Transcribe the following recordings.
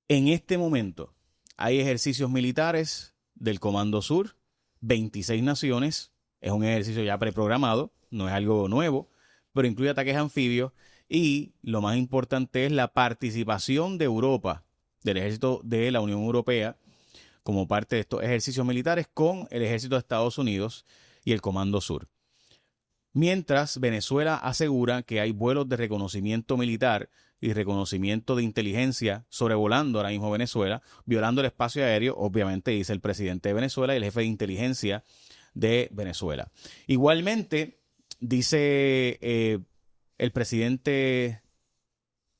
En este momento hay ejercicios militares del Comando Sur, 26 naciones, es un ejercicio ya preprogramado, no es algo nuevo, pero incluye ataques anfibios y lo más importante es la participación de Europa, del ejército de la Unión Europea, como parte de estos ejercicios militares con el ejército de Estados Unidos y el Comando Sur. Mientras Venezuela asegura que hay vuelos de reconocimiento militar y reconocimiento de inteligencia sobrevolando ahora mismo Venezuela, violando el espacio aéreo, obviamente dice el presidente de Venezuela y el jefe de inteligencia de Venezuela. Igualmente, dice el presidente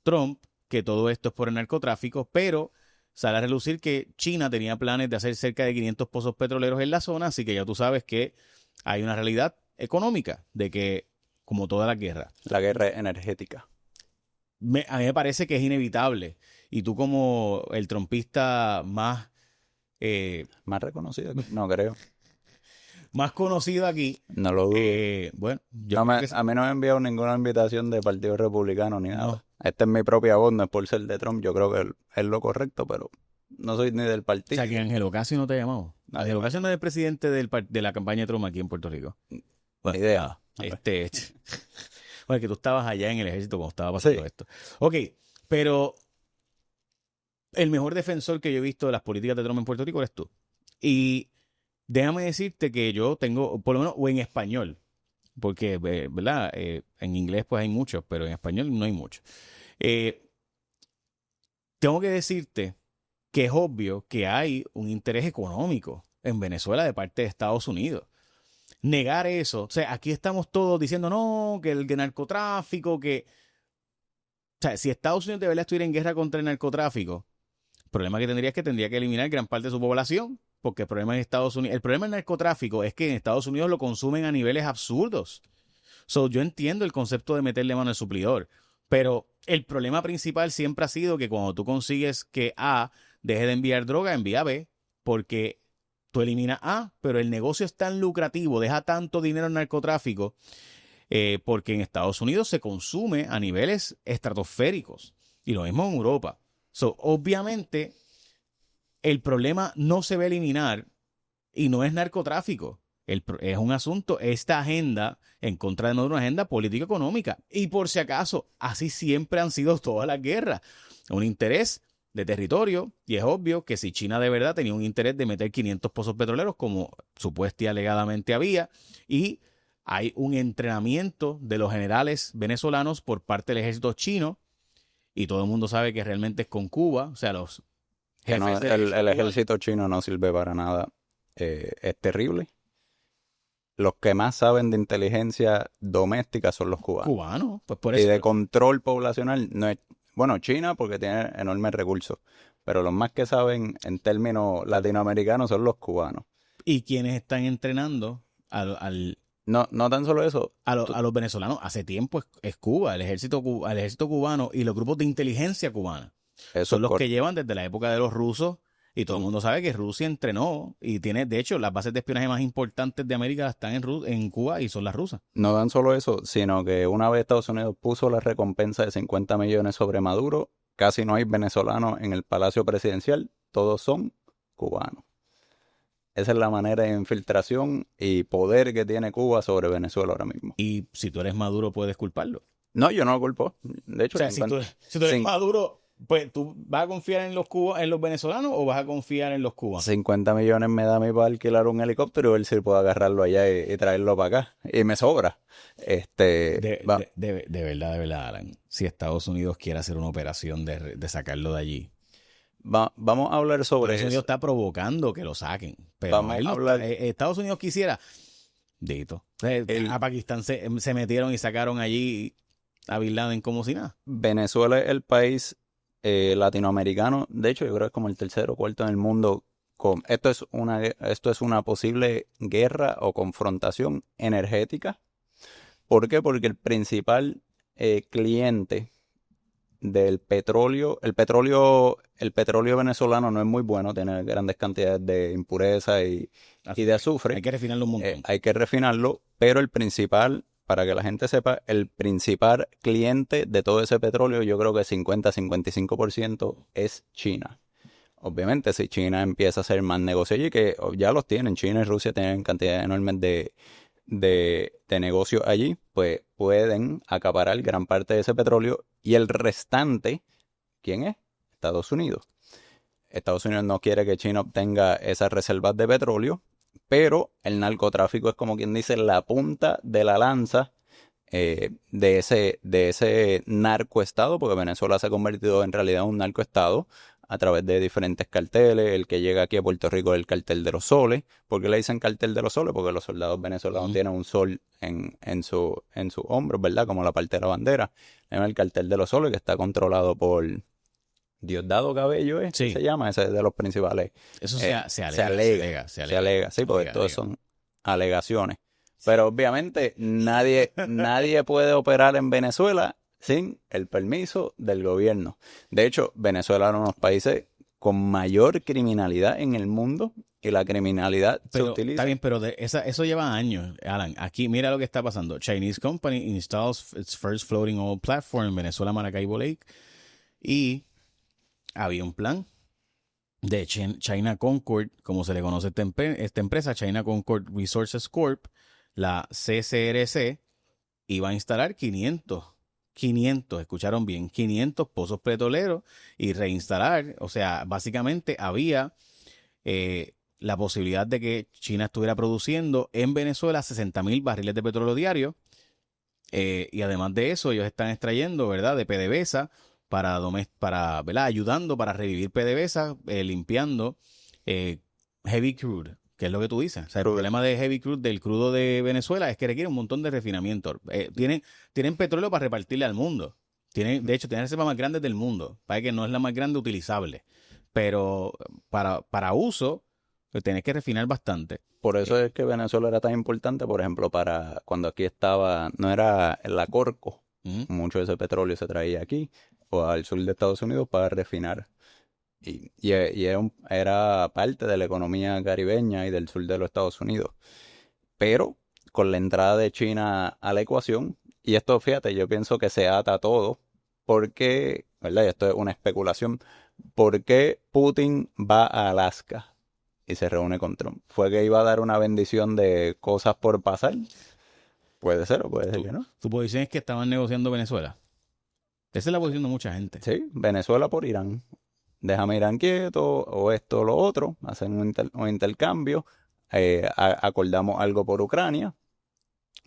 Trump que todo esto es por el narcotráfico, pero sale a relucir que China tenía planes de hacer cerca de 500 pozos petroleros en la zona, así que ya tú sabes que hay una realidad económica de que, como toda la guerra. La guerra energética. A mí me parece que es inevitable. Y tú como el trompista más... ¿Más reconocido? No creo. más conocido aquí. No lo dudo. Bueno, yo No creo me, que a mí no me han enviado ninguna invitación de Partido Republicano ni nada. No. Esta es mi propia voz, no es por ser de Trump. Yo creo que es lo correcto, pero no soy ni del O partido. sea, que Ángel Ocasio no te ha llamado. Ángel Ocasio no es el presidente de la campaña de Trump aquí en Puerto Rico. Bueno, idea. Bueno, que tú estabas allá en el ejército cuando estaba pasando Sí. esto. Ok, pero el mejor defensor que yo he visto de las políticas de Trump en Puerto Rico eres tú. Y déjame decirte que yo tengo, por lo menos, o en español, porque, ¿verdad? En inglés pues hay muchos, pero en español no hay muchos. Tengo que decirte que es obvio que hay un interés económico en Venezuela de parte de Estados Unidos. Negar eso, o sea, aquí estamos todos diciendo no, que el narcotráfico, que... O sea, si Estados Unidos de verdad estuviera en guerra contra el narcotráfico, el problema que tendría es que tendría que eliminar gran parte de su población, porque el problema en Estados Unidos, el problema del narcotráfico es que en Estados Unidos lo consumen a niveles absurdos. So, yo entiendo el concepto de meterle mano al suplidor, pero el problema principal siempre ha sido que cuando tú consigues que A deje de enviar droga, envía B, porque tú eliminas A, pero el negocio es tan lucrativo, deja tanto dinero en narcotráfico, porque en Estados Unidos se consume a niveles estratosféricos, y lo mismo en Europa. So, obviamente, el problema no se va a eliminar y no es narcotráfico. Es un asunto, esta agenda en contra de una agenda político-económica. Y por si acaso, así siempre han sido todas las guerras. Un interés de territorio, y es obvio que si China de verdad tenía un interés de meter 500 pozos petroleros, como supuestamente y alegadamente había, y hay un entrenamiento de los generales venezolanos por parte del ejército chino, y todo el mundo sabe que realmente es con Cuba, o sea, los Que no, jefes el ejército chino no sirve para nada. Es terrible. Los que más saben de inteligencia doméstica son los cubanos. Pues por Y eso. de control poblacional no es... Bueno, China porque tiene enormes recursos, pero los más que saben en términos latinoamericanos son los cubanos. Y quienes están entrenando No tan solo eso. a los venezolanos hace tiempo es Cuba, el ejército cubano y los grupos de inteligencia cubana. Eso Son es los que llevan desde la época de los rusos, y todo el mundo sabe que Rusia entrenó y tiene, de hecho, las bases de espionaje más importantes de América están en Cuba y son las rusas. No tan solo eso, sino que una vez Estados Unidos puso la recompensa de 50 millones sobre Maduro, casi no hay venezolanos en el Palacio Presidencial, todos son cubanos. Esa es la manera de infiltración y poder que tiene Cuba sobre Venezuela ahora mismo. Y si tú eres Maduro, puedes culparlo. No, yo no lo culpo. De hecho, O sea, si tú eres Maduro, pues tú vas a confiar en los venezolanos o vas a confiar en los cubanos. 50 millones me da a mí para alquilar un helicóptero y ver si puedo agarrarlo allá y traerlo para acá. Y me sobra. De verdad, Alan. Si Estados Unidos quiere hacer una operación de sacarlo de allí. Vamos a hablar sobre Estados Unidos está provocando que lo saquen. Pero Vamos a hablar... Estados Unidos quisiera. Dito. A Pakistán se metieron y sacaron allí a Bin Laden como si nada. Venezuela es el país latinoamericano, de hecho yo creo que es como el tercero o cuarto en el mundo. Esto es una posible guerra o confrontación energética. ¿Por qué? Porque el principal cliente del petróleo, el petróleo venezolano no es muy bueno, tiene grandes cantidades de impurezas y de azufre. Hay que refinarlo un montón. Hay que refinarlo, pero el principal para que la gente sepa, el principal cliente de todo ese petróleo, yo creo que 50-55% es China. Obviamente, si China empieza a hacer más negocios allí, que ya los tienen, China y Rusia tienen cantidades enormes de negocios allí, pues pueden acaparar gran parte de ese petróleo y el restante, ¿quién es? Estados Unidos. Estados Unidos no quiere que China obtenga esas reservas de petróleo, pero el narcotráfico es como quien dice la punta de la lanza de ese narcoestado, porque Venezuela se ha convertido en realidad en un narcoestado a través de diferentes carteles. El que llega aquí a Puerto Rico es el cartel de los soles. ¿Por qué le dicen cartel de los soles? Porque los soldados venezolanos tienen un sol en su hombro, ¿verdad? Como la parte de la bandera. Es el cartel de los soles que está controlado por Diosdado Cabello, Sí. se llama, ese es de los principales. Eso se alega, sí, porque todos son alegaciones. Pero obviamente nadie puede operar en Venezuela sin el permiso del gobierno. De hecho, Venezuela es uno de los países con mayor criminalidad en el mundo y la criminalidad se utiliza. Está bien, pero eso lleva años, Alan. Aquí mira lo que está pasando. Chinese company installs its first floating oil platform en Venezuela, Maracaibo Lake. Y había un plan de China Concord, como se le conoce esta empresa, China Concord Resources Corp, la CCRC, iba a instalar 500, escucharon bien, 500 pozos petroleros y reinstalar, o sea, básicamente había la posibilidad de que China estuviera produciendo en Venezuela 60,000 barriles de petróleo diario, y además de eso ellos están extrayendo, ¿verdad?, de PDVSA para ¿verdad?, ayudando para revivir PDVSA, limpiando heavy crude, que es lo que tú dices. O sea, el problema de heavy crude, del crudo de Venezuela, es que requiere un montón de refinamiento. Tienen petróleo para repartirle al mundo. De hecho, tienen la reserva más grande del mundo. Para que no es la más grande utilizable. Pero para uso, pues, tienes que refinar bastante. Por eso es que Venezuela era tan importante, por ejemplo, para cuando aquí estaba, no era la Corco, mucho de ese petróleo se traía aquí o al sur de Estados Unidos para refinar. Y era parte de la economía caribeña y del sur de los Estados Unidos. Pero con la entrada de China a la ecuación, y esto, fíjate, yo pienso que se ata todo, porque, ¿verdad? Y esto es una especulación, ¿por qué Putin va a Alaska y se reúne con Trump? ¿Fue que iba a dar una bendición de cosas por pasar? Puede ser o puede ser que no. ¿Tu posición es que estaban negociando Venezuela? Esa es la posición de mucha gente. Sí, Venezuela por Irán. Déjame Irán quieto, o esto o lo otro, hacen un intercambio, acordamos algo por Ucrania,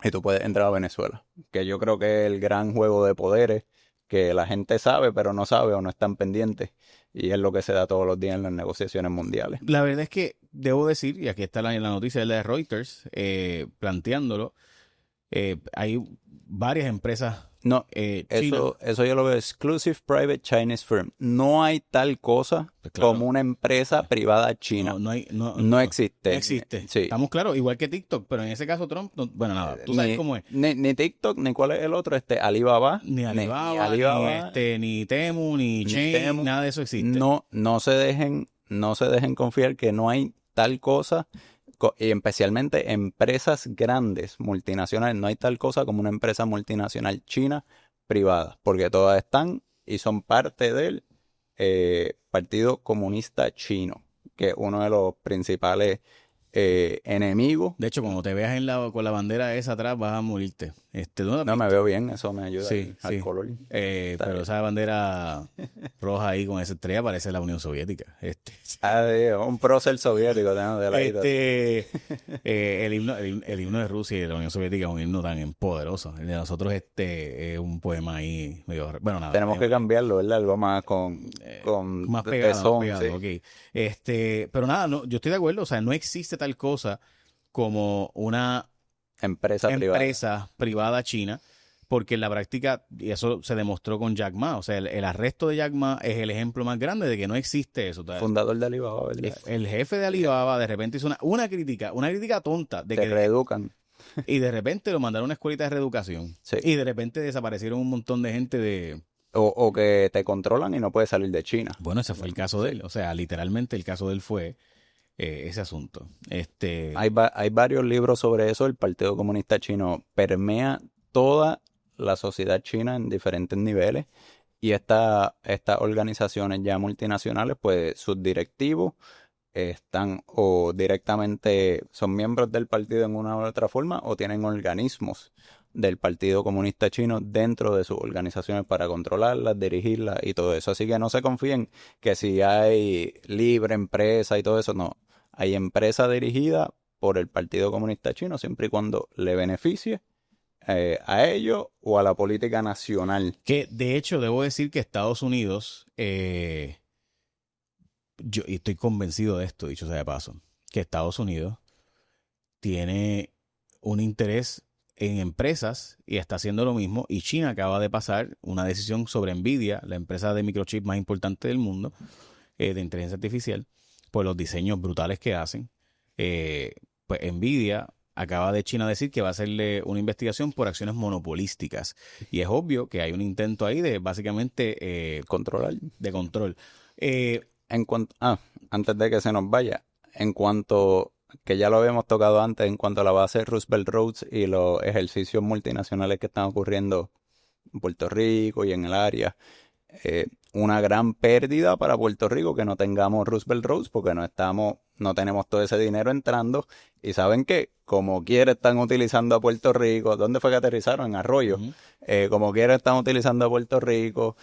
y tú puedes entrar a Venezuela. Que yo creo que es el gran juego de poderes que la gente sabe, pero no sabe o no están pendientes, y es lo que se da todos los días en las negociaciones mundiales. La verdad es que debo decir, y aquí está la noticia de Reuters, planteándolo, hay varias empresas No, chinas. eso yo lo veo exclusive private Chinese firm. No hay tal cosa Pues claro, como una empresa privada china. no existe. No existe. Sí. Estamos claros, igual que TikTok, pero en ese caso Trump, bueno, nada, tú sabes cómo es. Ni TikTok, ni cuál es el otro, Alibaba. Ni Alibaba, ni Temu, ni Chain, nada de eso existe. No se dejen confiar que no hay tal cosa, y especialmente empresas grandes, multinacionales. No hay tal cosa como una empresa multinacional china privada, porque todas están y son parte del Partido Comunista Chino, que es uno de los principales enemigos. De hecho, cuando te veas con la bandera esa atrás, vas a morirte. No me veo bien, eso me ayuda al color. Pero esa bandera roja ahí con esa estrella parece la Unión Soviética. Un prócer soviético tenemos de ladito. El himno de Rusia y de la Unión Soviética es un himno tan poderoso. El de nosotros es un poema ahí medio... Bueno, nada. Tenemos que cambiarlo, ¿verdad? Algo más con más pegado, sí. Okay. Pero nada, yo estoy de acuerdo. O sea, no existe tal cosa como una empresa privada china, porque en la práctica, y eso se demostró con Jack Ma, o sea, el arresto de Jack Ma es el ejemplo más grande de que no existe eso. Fundador de Alibaba, ¿verdad? El jefe de Alibaba de repente hizo una crítica tonta. Te reeducan. Y de repente lo mandaron a una escuelita de reeducación. Sí. Y de repente desaparecieron un montón de gente de... O que te controlan y no puedes salir de China. Bueno, ese fue el caso de él. O sea, literalmente el caso de él fue ese asunto. Hay varios libros sobre eso. El Partido Comunista Chino permea toda la sociedad china en diferentes niveles. Y estas organizaciones ya multinacionales, pues sus directivos están o directamente son miembros del partido en una u otra forma o tienen organismos del Partido Comunista Chino dentro de sus organizaciones para controlarlas, dirigirlas y todo eso. Así que no se confíen que si hay libre empresa y todo eso, no. Hay empresa dirigida por el Partido Comunista Chino siempre y cuando le beneficie a ellos o a la política nacional. Que de hecho debo decir que Estados Unidos, yo y estoy convencido de esto, dicho sea de paso, que Estados Unidos tiene un interés en empresas y está haciendo lo mismo. Y China acaba de pasar una decisión sobre Nvidia, la empresa de microchip más importante del mundo, de inteligencia artificial, por los diseños brutales que hacen. Pues Nvidia acaba de China decir que va a hacerle una investigación por acciones monopolísticas. Y es obvio que hay un intento ahí de básicamente Controlar. de control. Antes de que se nos vaya, en cuanto, que ya lo habíamos tocado antes, en cuanto a la base Roosevelt Roads y los ejercicios multinacionales que están ocurriendo en Puerto Rico y en el área, una gran pérdida para Puerto Rico que no tengamos Roosevelt Roads porque no tenemos todo ese dinero entrando. Y ¿saben qué? Como quiera están utilizando a Puerto Rico. ¿Dónde fue que aterrizaron? En Arroyo. Como quiera están utilizando a Puerto Rico.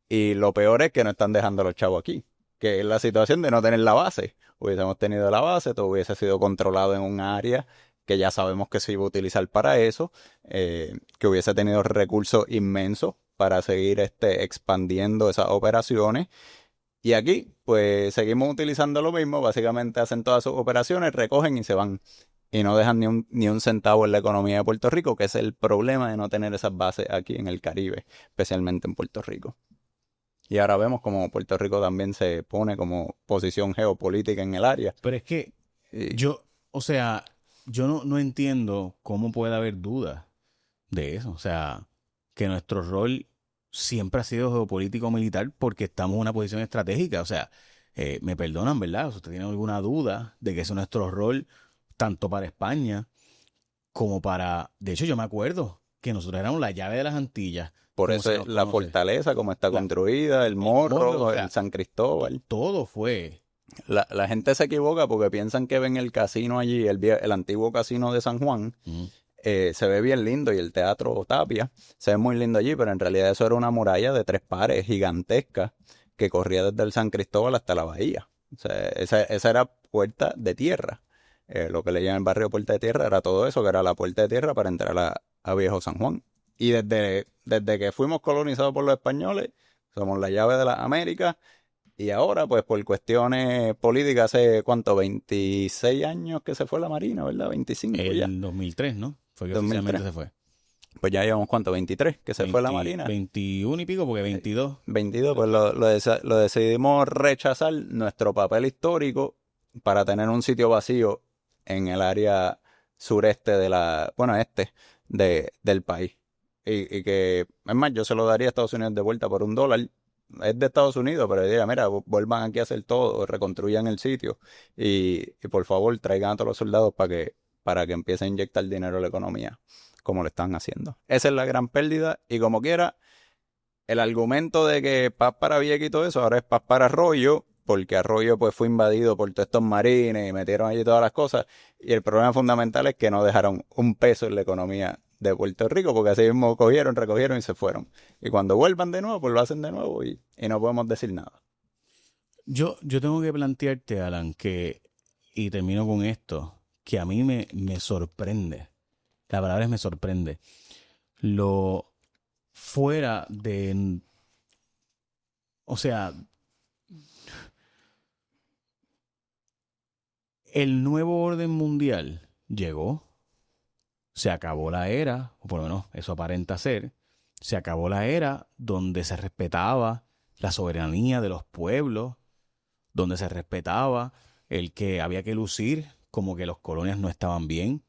Y lo peor es que no están dejando a los chavos aquí, que es la situación de no tener la base. Hubiésemos tenido la base, todo hubiese sido controlado en un área que ya sabemos que se iba a utilizar para eso, que hubiese tenido recursos inmensos para seguir expandiendo esas operaciones. Y aquí, pues, seguimos utilizando lo mismo. Básicamente hacen todas sus operaciones, recogen y se van. Y no dejan ni un centavo en la economía de Puerto Rico, que es el problema de no tener esas bases aquí en el Caribe, especialmente en Puerto Rico. Y ahora vemos como Puerto Rico también se pone como posición geopolítica en el área. Pero es que yo no entiendo cómo puede haber duda de eso. O sea, que nuestro rol siempre ha sido geopolítico militar porque estamos en una posición estratégica. O sea, me perdonan, ¿verdad? Si usted tiene alguna duda de que ese es nuestro rol, tanto para España como para... De hecho, yo me acuerdo que nosotros éramos la llave de las Antillas. Por eso es la fortaleza, como está construida, el Morro, o sea, el San Cristóbal. Todo fue... La gente se equivoca porque piensan que ven el casino allí, el antiguo casino de San Juan. Se ve bien lindo y el Teatro Tapia se ve muy lindo allí, pero en realidad eso era una muralla de 3 pares gigantesca que corría desde el San Cristóbal hasta la bahía. O sea, esa era puerta de tierra. Lo que le llaman el barrio Puerta de Tierra era todo eso, que era la puerta de tierra para entrar a Viejo San Juan. Y desde que fuimos colonizados por los españoles, somos la llave de las Américas. Y ahora, pues por cuestiones políticas, hace ¿cuánto? 26 años que se fue la Marina, ¿verdad? 25 ya. En 2003, ¿no? Fue que 2003. oficialmente se fue. Pues ya llevamos, ¿cuánto? 23 que se fue la Marina. 21 y pico, porque 22. 22, pues lo decidimos rechazar nuestro papel histórico para tener un sitio vacío en el área sureste del país. Y que, es más, yo se lo daría a Estados Unidos de vuelta por $1. Es de Estados Unidos, pero diría, mira, vuelvan aquí a hacer todo, reconstruyan el sitio y por favor traigan a todos los soldados para que empiece a inyectar dinero a la economía, como lo están haciendo. Esa es la gran pérdida y como quiera, el argumento de que paz para Vieques y todo eso, ahora es paz para Arroyo, porque Arroyo pues fue invadido por todos estos marines y metieron allí todas las cosas y el problema fundamental es que no dejaron un peso en la economía de Puerto Rico, porque así mismo cogieron, recogieron y se fueron. Y cuando vuelvan de nuevo, pues lo hacen de nuevo y no podemos decir nada. Yo tengo que plantearte, Alan, y termino con esto, que a mí me sorprende. La palabra es me sorprende. Lo fuera de... O sea, el nuevo orden mundial llegó. Se acabó la era, o por lo menos eso aparenta ser, se acabó la era donde se respetaba la soberanía de los pueblos, donde se respetaba el que había que lucir como que los colonias no estaban bien.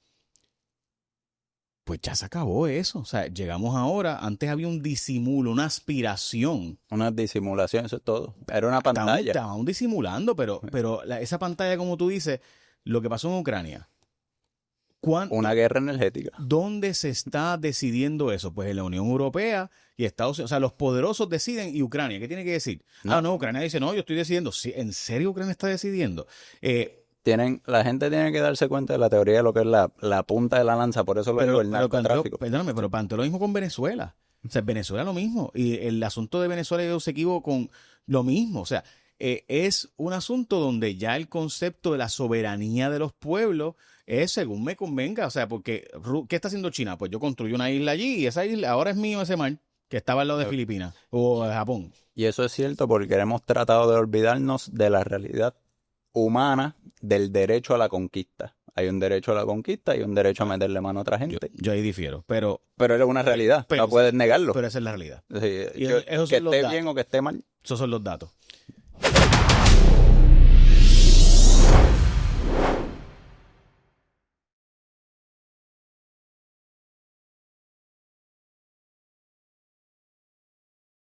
Pues ya se acabó eso. O sea, llegamos ahora, antes había un disimulo, una aspiración. Una disimulación, eso es todo. Era una pantalla. Estaban disimulando, pero esa pantalla, como tú dices, lo que pasó en Ucrania, Una guerra energética. ¿Dónde se está decidiendo eso? Pues en la Unión Europea y Estados Unidos. O sea, los poderosos deciden y Ucrania. ¿Qué tiene que decir? No. No, Ucrania dice, no, yo estoy decidiendo. Sí, ¿en serio Ucrania está decidiendo? La gente tiene que darse cuenta de la teoría de lo que es la punta de la lanza. Por eso lo digo, el narcotráfico. Perdóname, pero planteó lo mismo con Venezuela. O sea, Venezuela lo mismo. Y el asunto de Venezuela yo se equivoco con lo mismo. O sea, es un asunto donde ya el concepto de la soberanía de los pueblos es según me convenga. O sea, porque ¿qué está haciendo China? Pues yo construyo una isla allí y esa isla ahora es mío, ese mar que estaba al lado de Filipinas o de Japón. Y eso es cierto porque hemos tratado de olvidarnos de la realidad humana del derecho a la conquista. Hay un derecho a la conquista y un derecho a meterle mano a otra gente. Yo ahí difiero, pero es una realidad, no puedes negarlo. Pero esa es la realidad. Sí, Y que esté bien o que esté mal. Esos son los datos.